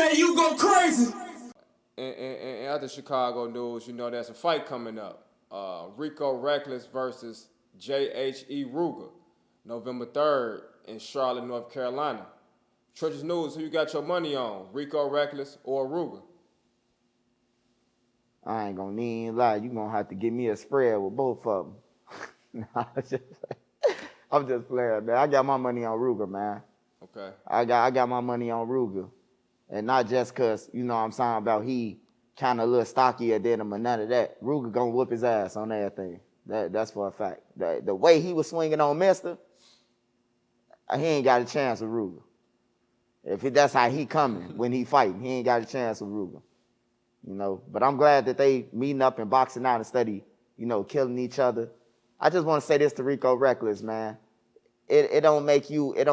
day you go crazy. And other Chicago news, there's a fight coming up. Rico Recklezz versus J.H.E. Rooga, November 3rd in Charlotte, North Carolina. Church's News, who you got your money on, Rico Recklezz or Rooga? I ain't gonna even lie. You gonna have to give me a spread with both of them. I'm just playing, man. I got my money on Rooga, man. Okay. I got my money on Rooga. And not just because, I'm saying about he kind of a little stockier than him or none of that. Rooga gonna whoop his ass on everything. That's for a fact. The way he was swinging on Mister, he ain't got a chance with Rooga. That's how he coming when he fighting, he ain't got a chance with Rooga. But I'm glad that they meeting up and boxing out instead of, killing each other. I just want to say this to Rico Recklezz, man. It don't make you a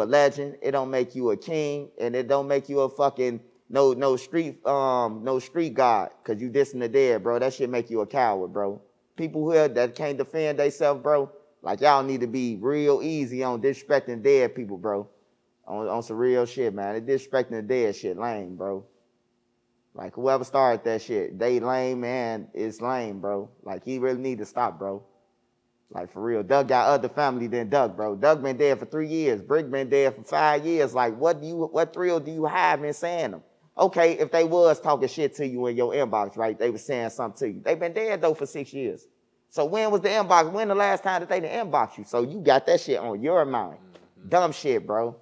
legend, it don't make you a king, and it don't make you a fucking no street god, cause you dissing the dead, bro. That shit make you a coward, bro. People here that can't defend themselves, bro, like y'all need to be real easy on disrespecting dead people, bro. On some real shit, man. They disrespecting the dead shit, lame, bro. Like whoever started that shit, they lame, man. It's lame, bro. Like he really need to stop, bro. Like for real, Doug got other family than Doug, bro. Doug been dead for 3 years. Brick been dead for 5 years. Like what thrill do you have in saying them? Okay, if they was talking shit to you in your inbox, right? They was saying something to you. They been dead though for 6 years. So when was the inbox? When the last time that they didn't inbox you? So you got that shit on your mind. Mm-hmm. Dumb shit, bro.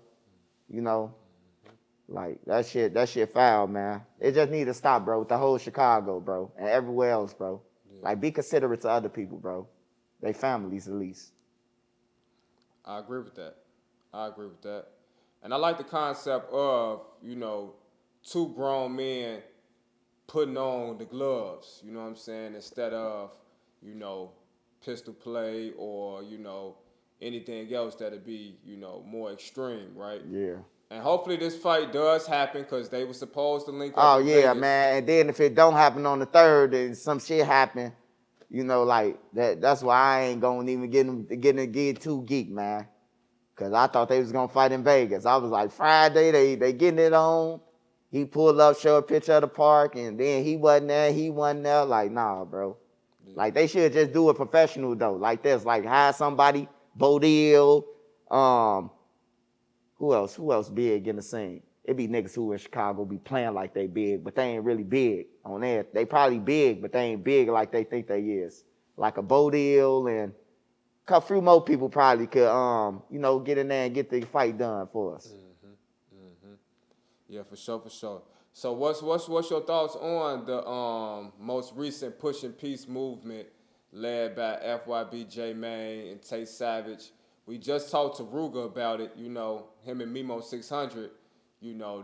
Like that shit foul, man. It just need to stop, bro. With the whole Chicago, bro, and everywhere else, bro. Yeah. Like be considerate to other people, bro. They families at least. I agree with that. And I like the concept of, two grown men putting on the gloves, you know what I'm saying, instead of, pistol play or, anything else that'd be, more extreme, right? Yeah. And hopefully this fight does happen because they were supposed to link up. Oh, yeah, Vegas. Man. And then if it don't happen on the 3rd and some shit happen, like that's why I ain't gonna even get too geek, man. Cause I thought they was gonna fight in Vegas. I was like, Friday, they getting it on. He pulled up, showed a picture of the park, and then he wasn't there. Like, nah, bro. Yeah. Like they should just do it professional though. Like this, like hire somebody, Bodil, who else big in the scene? It be niggas who in Chicago be playing like they big, but they ain't really big on that. They probably big, but they ain't big like they think they is. Like a Bodil and a few more people probably could, get in there and get the fight done for us. Yeah, for sure. So what's your thoughts on the most recent Push and Peace movement led by FYB, J-Mane, and Tay Savage? We just talked to Rooga about it, him and Memo600.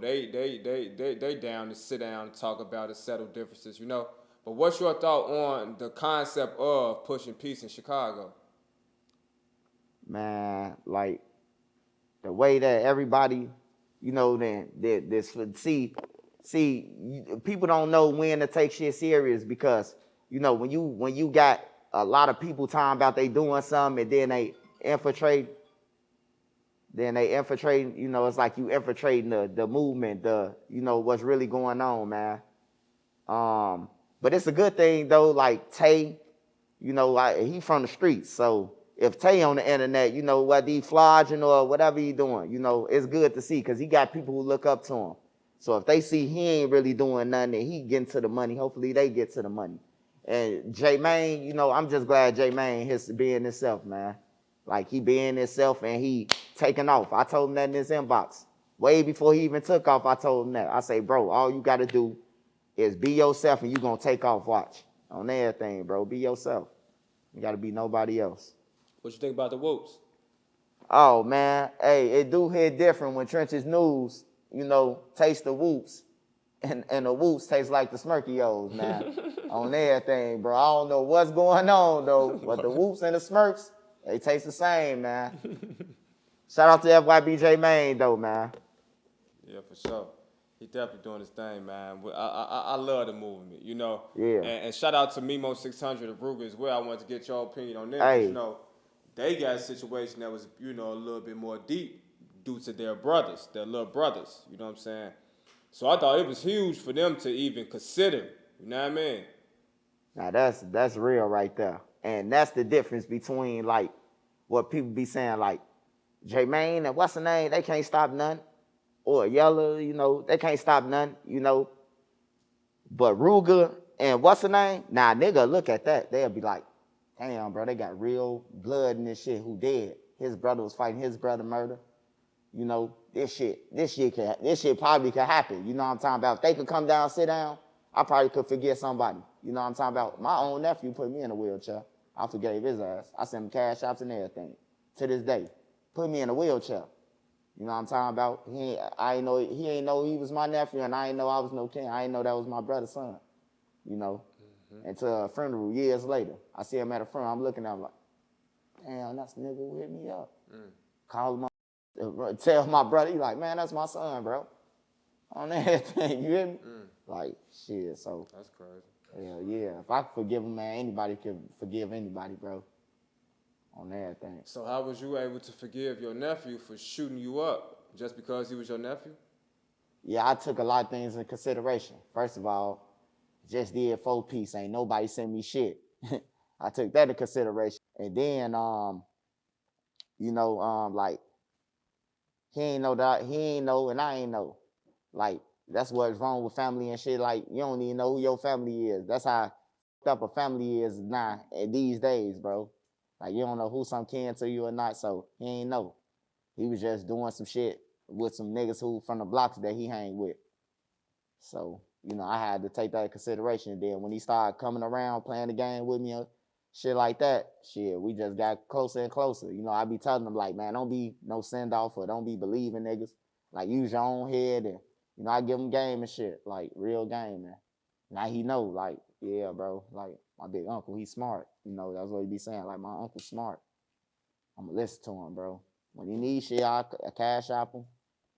They down to sit down and talk about it, settle differences, But what's your thought on the concept of pushing peace in Chicago? Man, like the way that everybody, see, people don't know when to take shit serious because, when you got a lot of people talking about they doing something and then they infiltrate, it's like you infiltrating the movement, what's really going on, man. But it's a good thing though, like Tay, like he from the streets. So if Tay on the internet, whether he flogging or whatever he doing, it's good to see because he got people who look up to him. So if they see he ain't really doing nothing and he getting to the money, hopefully they get to the money. And J-Mane, I'm just glad J-Mane is being himself, man. Like he being himself and he taking off. I told him that in his inbox. Way before he even took off, I told him that. I say, bro, all you got to do is be yourself and you going to take off, watch. On everything, bro. Be yourself. You got to be nobody else. What you think about the whoops? Oh, man. Hey, it do hit different when Trenches News, taste the whoops. And the whoops taste like the Smirkios, man. On everything, bro. I don't know what's going on, though. But the whoops and the Smirks, they taste the same, man. Shout out to FYB J-Mane, though, man. Yeah, for sure. He definitely doing his thing, man. I love the movement, Yeah. And shout out to Memo600 of Rooga as well. I wanted to get your opinion on that. Hey. They got a situation that was, a little bit more deep due to their brothers, their little brothers. You know what I'm saying? So I thought it was huge for them to even consider. You know what I mean? Now that's real right there. And that's the difference between like what people be saying like J-Main and what's the name, they can't stop nothing. Or Yellow, you know, they can't stop nothing, you know. But Rooga and what's the name? Nah, nigga, look at that. They'll be like, damn, bro, they got real blood in this shit. Who dead? His brother was fighting his brother murder. You know, this shit probably could happen. You know what I'm talking about? If they could come down, sit down, I probably could forget somebody. You know what I'm talking about? My own nephew put me in a wheelchair. I forgave his ass. I sent him cash outs and everything. To this day, put me in a wheelchair. You know what I'm talking about? He ain't know he was my nephew, and I ain't know I was no king. I ain't know that was my brother's son. You know, until a funeral years later, I see him at a funeral. I'm looking at him like, damn, that's the nigga who hit me up. Call him, tell my brother, he like, man, that's my son, bro. On everything, you hear me? Like, shit, so. That's crazy. Hell yeah. If I could forgive him, man, anybody could forgive anybody, bro. On everything. So how was you able to forgive your nephew for shooting you up just because he was your nephew? Yeah, I took a lot of things in consideration. First of all, just did 4-piece. Ain't nobody send me shit. I took that into consideration. And then, like, he ain't know, and I ain't know. Like, that's what's wrong with family and shit. Like, you don't even know who your family is. That's how fucked up a family is now these days, bro. Like, you don't know who some kin to you or not, so he ain't know. He was just doing some shit with some niggas who from the blocks that he hang with. So, you know, I had to take that into consideration. Then when he started coming around, playing the game with me, shit like that, shit, we just got closer and closer. You know, I be telling him, like, man, don't be no send-off or don't be believing niggas. Like, use your own head and, you know, I give him game and shit, like, real game, man. Now he know, like, yeah, bro, like, my big uncle, he's smart. You know, that's what he be saying, like, my uncle's smart. I'm going to listen to him, bro. When he needs shit, I cash app him,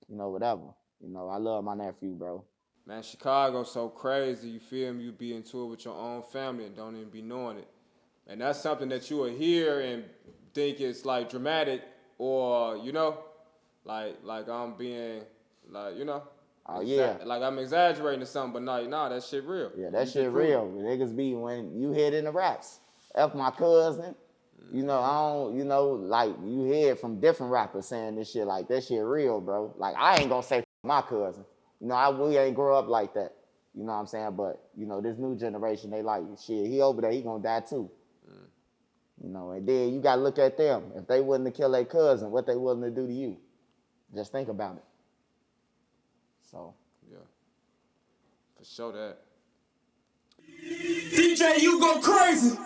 you know, whatever. You know, I love my nephew, bro. Man, Chicago's so crazy, you feel me? You be into it with your own family and don't even be knowing it. And that's something that you will hear and think it's, like, dramatic or, you know, like I'm being, like, you know. Oh, yeah. Like I'm exaggerating or something, but nah, that shit real. Yeah, that shit real. Niggas be when you hear it in the raps. F my cousin. You know, I don't, you know, like you hear it from different rappers saying this shit, like that shit real, bro. Like I ain't gonna say my cousin. You know, we ain't grow up like that. You know what I'm saying? But, you know, this new generation, they like, shit, he over there, he gonna die too. You know, and then you gotta look at them. If they wouldn't have killed their cousin, what they willing to do to you? Just think about it. So. Yeah. For sure that. DJ, you go crazy.